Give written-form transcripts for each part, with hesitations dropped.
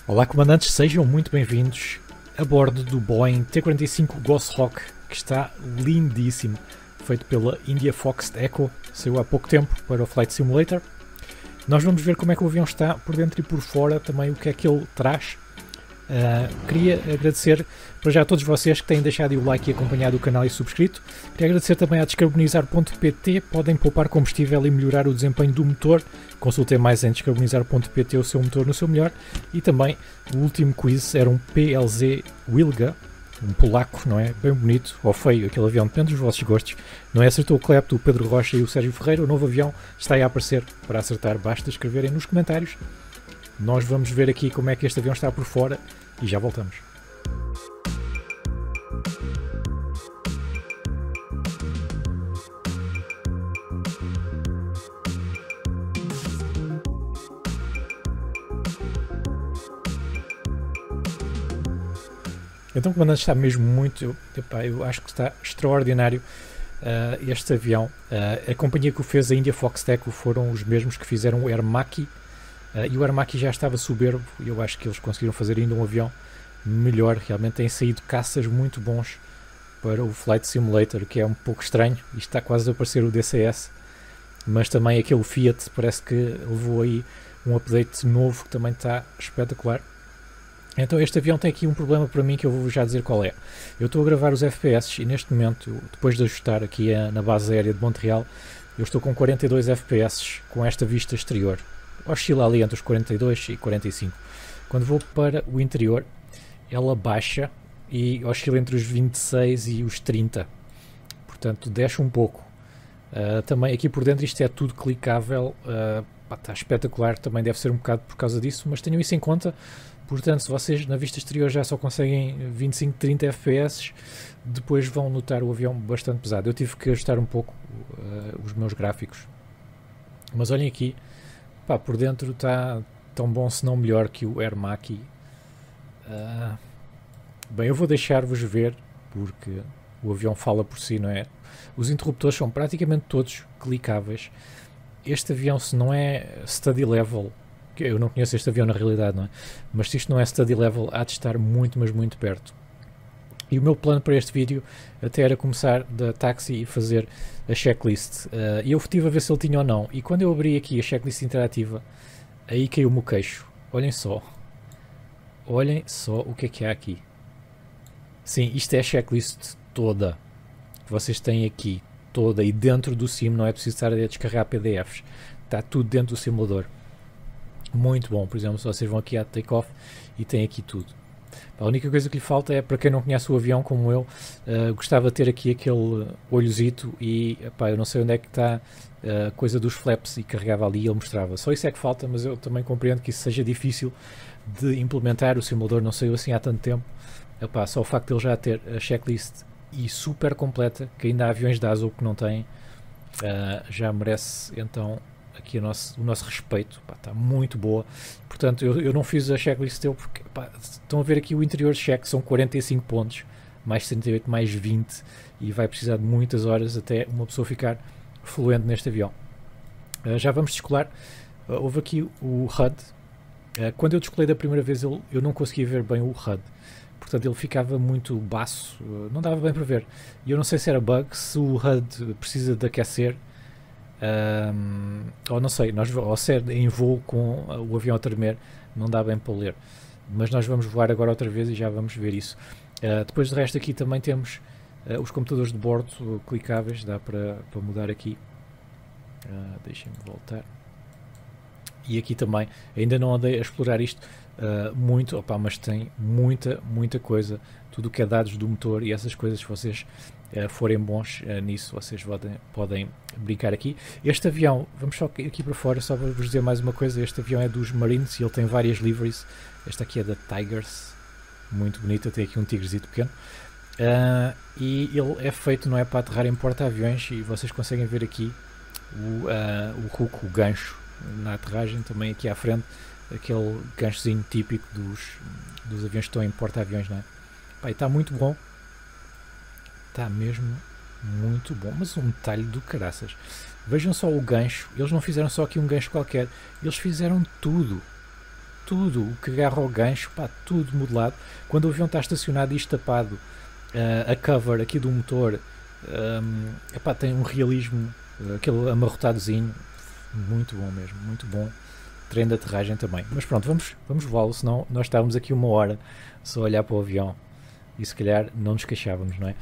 Olá comandantes, sejam muito bem-vindos a bordo do Boeing T-45 Goshawk, que está lindíssimo, feito pela India Fox Echo, saiu há pouco tempo para o Flight Simulator. Nós vamos ver como é que o avião está por dentro e por fora, também o que é que ele traz. Queria agradecer para já a todos vocês que têm deixado o like e acompanhado o canal e subscrito. Queria agradecer também à descarbonizar.pt, podem poupar combustível e melhorar o desempenho do motor. Consultem mais em descarbonizar.pt o seu motor no seu melhor. E também o último quiz era um PLZ Wilga, um polaco, não é? Bem bonito, ou feio, aquele avião, depende dos vossos gostos. Não é? Acertou o Clepto, o Pedro Rocha e o Sérgio Ferreira. O novo avião está aí a aparecer. Para acertar basta escreverem nos comentários. Nós vamos ver aqui como é que este avião está por fora e já voltamos. Então, comandante, está mesmo muito... eu acho que está extraordinário este avião. A companhia que o fez, a India Fox Echo, foram os mesmos que fizeram o Air Macchi. E o Air Macchi já estava soberbo, e eu acho que eles conseguiram fazer ainda um avião melhor. Realmente têm saído caças muito bons para o Flight Simulator, que é um pouco estranho. Isto está quase a aparecer o DCS, mas também aquele Fiat parece que levou aí um update novo que também está espetacular. Então este avião tem aqui um problema para mim que eu vou já dizer qual é. Eu estou a gravar os FPS e neste momento, depois de ajustar aqui na base aérea de Montreal, eu estou com 42 FPS com esta vista exterior. Oscila ali entre os 42 e 45. Quando vou para o interior, ela baixa e oscila entre os 26 e os 30. Portanto, desce um pouco. Também aqui por dentro isto é tudo clicável. Está espetacular, também deve ser um bocado por causa disso, mas tenham isso em conta. Portanto, se vocês na vista exterior já só conseguem 25, 30 FPS, depois vão notar o avião bastante pesado. Eu tive que ajustar um pouco os meus gráficos. Mas olhem aqui. Por dentro está tão bom, se não melhor, que o Air Macchi. Bem, eu vou deixar-vos ver, porque o avião fala por si, não é? Os interruptores são praticamente todos clicáveis. Este avião, se não é study level, que eu não conheço este avião na realidade, não é? Mas se isto não é study level, há de estar muito, mas muito perto. E o meu plano para este vídeo até era começar da taxi e fazer a checklist. E eu estive a ver se ele tinha ou não. E quando eu abri aqui a checklist interativa, aí caiu-me o queixo. Olhem só. Olhem só o que é há aqui. Sim, isto é a checklist toda que vocês têm aqui. Toda. E dentro do sim, não é preciso estar a descarregar PDFs. Está tudo dentro do simulador. Muito bom. Por exemplo, se vocês vão aqui à takeoff e tem aqui tudo. A única coisa que lhe falta é, para quem não conhece o avião como eu, gostava de ter aqui aquele olhozito e eu não sei onde é que está a coisa dos flaps, e carregava ali e ele mostrava. Só isso é que falta, mas eu também compreendo que isso seja difícil de implementar. O simulador não saiu assim há tanto tempo. Só o facto de ele já ter a checklist e super completa, que ainda há aviões da ASO que não têm, já merece então aqui o nosso respeito. Está muito boa. Portanto, eu não fiz a checklist dele porque estão a ver aqui o interior de check, são 45 pontos, mais 38, mais 20, e vai precisar de muitas horas até uma pessoa ficar fluente neste avião. Já vamos descolar. Houve aqui o HUD. Quando eu descolei da primeira vez, eu não conseguia ver bem o HUD. Portanto, ele ficava muito baço, não dava bem para ver. E eu não sei se era bug, se o HUD precisa de aquecer, ou não sei, ou se é em voo com o avião a tremer, não dá bem para ler. Mas nós vamos voar agora outra vez e já vamos ver isso. Depois de resto aqui também temos os computadores de bordo clicáveis, dá para mudar aqui. Deixem-me voltar. E aqui também, ainda não andei a explorar isto muito, mas tem muita coisa, tudo o que é dados do motor e essas coisas, se vocês forem bons nisso, vocês podem brincar aqui. Este avião, vamos só aqui para fora, só para vos dizer mais uma coisa, este avião é dos Marines e ele tem várias liveries. Esta aqui é da Tigers, muito bonita, tem aqui um tigrezito pequeno. E ele é feito, não é, para aterrar em porta-aviões, e vocês conseguem ver aqui o hook, o gancho na aterragem, também aqui à frente, aquele ganchozinho típico dos aviões que estão em porta-aviões, não é? Está muito bom, está mesmo muito bom, mas um detalhe do caraças. Vejam só o gancho, eles não fizeram só aqui um gancho qualquer, eles fizeram tudo. tudo, o que agarra ao gancho, pá, tudo modelado. Quando o avião está estacionado e tapado, a cover aqui do motor, epá, tem um realismo, aquele amarrotadozinho, muito bom mesmo, muito bom. Treino de aterragem também. Mas pronto, vamos voá-lo, senão nós estávamos aqui 1 hora só a olhar para o avião e se calhar não nos queixávamos, não é?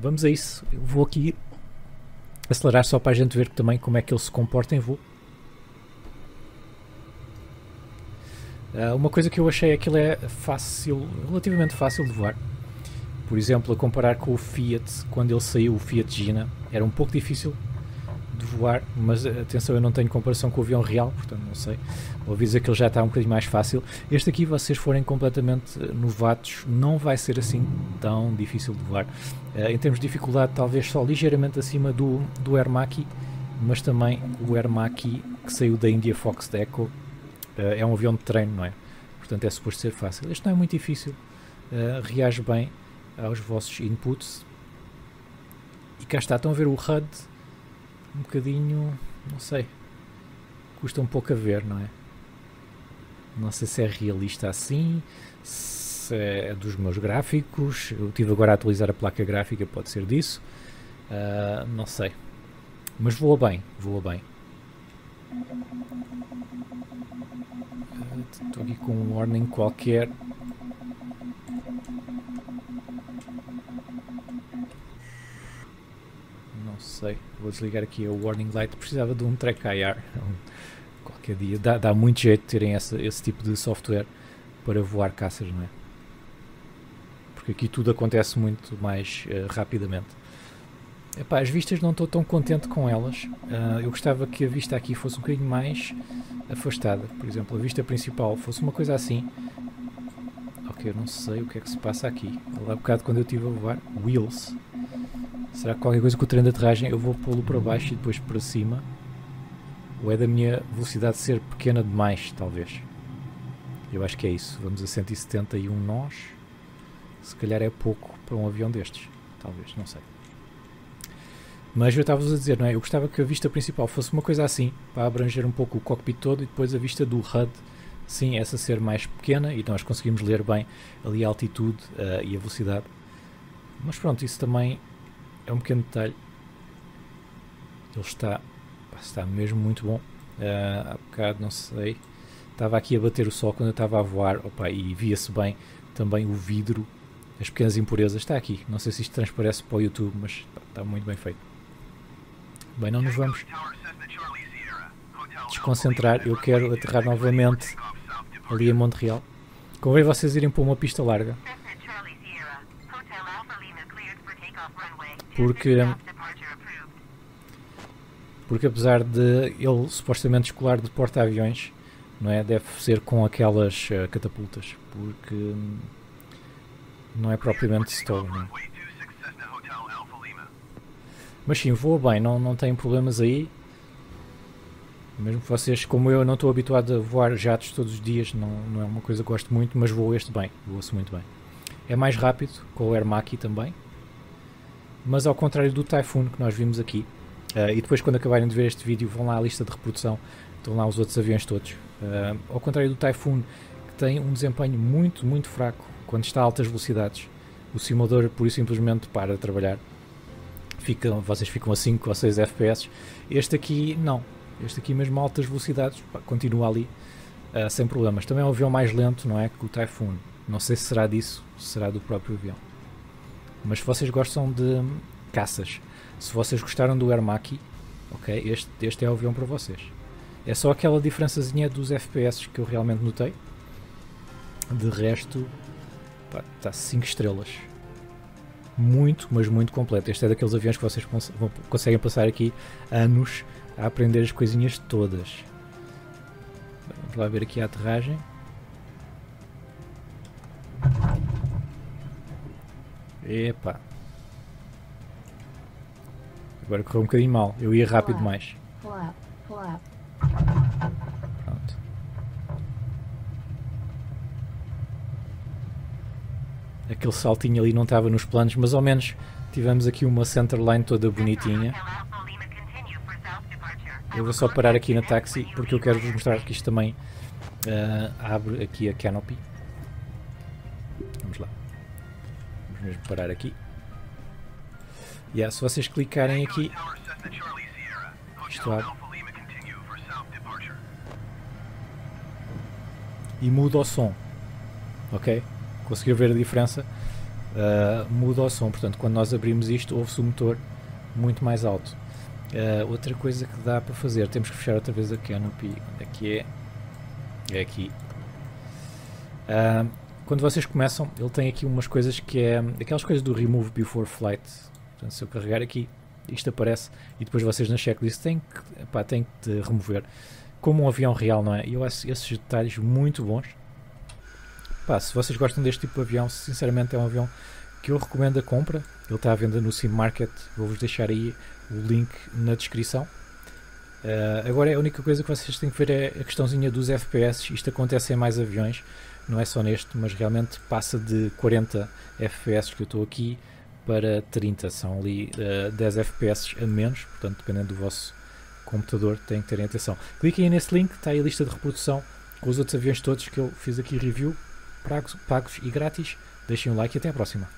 Vamos a isso. Eu vou aqui acelerar só para a gente ver também como é que ele se comporta em voo. Uma coisa que eu achei é que ele é fácil, relativamente fácil de voar. Por exemplo, a comparar com o Fiat, quando ele saiu, o Fiat Gina, era um pouco difícil de voar, mas atenção, eu não tenho comparação com o avião real, portanto não sei. Ouvi dizer que ele já está um bocadinho mais fácil. Este aqui, vocês forem completamente novatos, não vai ser assim tão difícil de voar. Em termos de dificuldade, talvez só ligeiramente acima do Air Macchi, mas também o Air Macchi que saiu da India Fox Deco é um avião de treino, não é? Portanto é suposto ser fácil. Este não é muito difícil, reage bem aos vossos inputs. E cá está, estão a ver o HUD, um bocadinho, não sei, custa um pouco a ver, não é? Não sei se é realista assim, se é dos meus gráficos. Eu estive agora a atualizar a placa gráfica, pode ser disso, não sei, mas voa bem, voa bem. Estou aqui com um warning qualquer. Não sei, vou desligar aqui o warning light. Precisava de um track IR qualquer dia. Dá muito jeito de terem esse tipo de software para voar caças, não é? Porque aqui tudo acontece muito mais rapidamente. Epá, as vistas não estou tão contente com elas. Eu gostava que a vista aqui fosse um bocadinho mais afastada. Por exemplo, a vista principal fosse uma coisa assim. Ok, eu não sei o que é que se passa aqui. Lá há bocado quando eu estive a voar, wheels. Será que qualquer coisa com o treino de aterragem eu vou pô-lo para baixo e depois para cima? Ou é da minha velocidade ser pequena demais, talvez? Eu acho que é isso. Vamos a 171 nós. Se calhar é pouco para um avião destes. Talvez, não sei. Mas eu estava-vos a dizer, não é? Eu gostava que a vista principal fosse uma coisa assim, para abranger um pouco o cockpit todo, e depois a vista do HUD, sim, essa ser mais pequena, e nós conseguimos ler bem ali a altitude e a velocidade. Mas pronto, isso também é um pequeno detalhe. Ele está mesmo muito bom. Há bocado, não sei, estava aqui a bater o sol quando eu estava a voar, opa, e via-se bem também o vidro, as pequenas impurezas. Está aqui, não sei se isto transparece para o YouTube, mas está muito bem feito. Bem, não nos vamos desconcentrar. Eu quero aterrar novamente ali em Montreal. Convém vocês irem para uma pista larga, porque apesar de ele supostamente escolar de porta-aviões, não é, deve ser com aquelas catapultas, porque não é propriamente stall, não é? Mas sim, voa bem, não tem problemas aí. Mesmo que vocês, como eu, não estou habituado a voar jatos todos os dias, não é uma coisa que gosto muito, mas voa este bem, voa-se muito bem. É mais rápido, com o Air Macchi também, mas ao contrário do Typhoon que nós vimos aqui, e depois quando acabarem de ver este vídeo vão lá à lista de reprodução, estão lá os outros aviões todos. Ao contrário do Typhoon, que tem um desempenho muito, muito fraco quando está a altas velocidades, o simulador por isso simplesmente para de trabalhar. Vocês ficam a 5 ou 6 FPS. Este aqui não. Este aqui mesmo a altas velocidades continua ali sem problemas. Também é um avião mais lento, não é, que o Typhoon. Não sei se será disso, se será do próprio avião. Mas se vocês gostam de caças, se vocês gostaram do Air Macchi, ok, este é o avião para vocês. É só aquela diferençazinha dos FPS que eu realmente notei. De resto, está 5 estrelas. Muito, mas muito completo. Este é daqueles aviões que vocês conseguem passar aqui anos a aprender as coisinhas todas. Vamos lá ver aqui a aterragem. Epá. Agora correu um bocadinho mal. Eu ia rápido demais. Pronto. Aquele saltinho ali não estava nos planos, mas ao menos tivemos aqui uma centerline toda bonitinha. Eu vou só parar aqui na táxi porque eu quero vos mostrar que isto também abre aqui a canopy. Vamos lá. Vamos mesmo parar aqui. Se vocês clicarem aqui, isto abre e muda o som. Ok? Conseguiram ver a diferença? Muda o som, portanto quando nós abrimos isto ouve-se o motor muito mais alto. Outra coisa que dá para fazer, temos que fechar outra vez a canopy. Onde é que é? É aqui. Quando vocês começam, ele tem aqui umas coisas que é aquelas coisas do Remove Before Flight. Portanto, se eu carregar aqui, isto aparece e depois vocês na checklist têm que remover como um avião real, não é? E eu acho esses detalhes muito bons. Se vocês gostam deste tipo de avião, sinceramente é um avião que eu recomendo a compra. Ele está à venda no Sim Market, vou-vos deixar aí o link na descrição. Agora a única coisa que vocês têm que ver é a questãozinha dos FPS. Isto acontece em mais aviões, não é só neste, mas realmente passa de 40 FPS que eu estou aqui para 30, são ali 10 FPS a menos, portanto dependendo do vosso computador tem que terem atenção. Cliquem aí nesse link, está aí a lista de reprodução com os outros aviões todos que eu fiz aqui review, pagos e grátis. Deixem um like e até à próxima.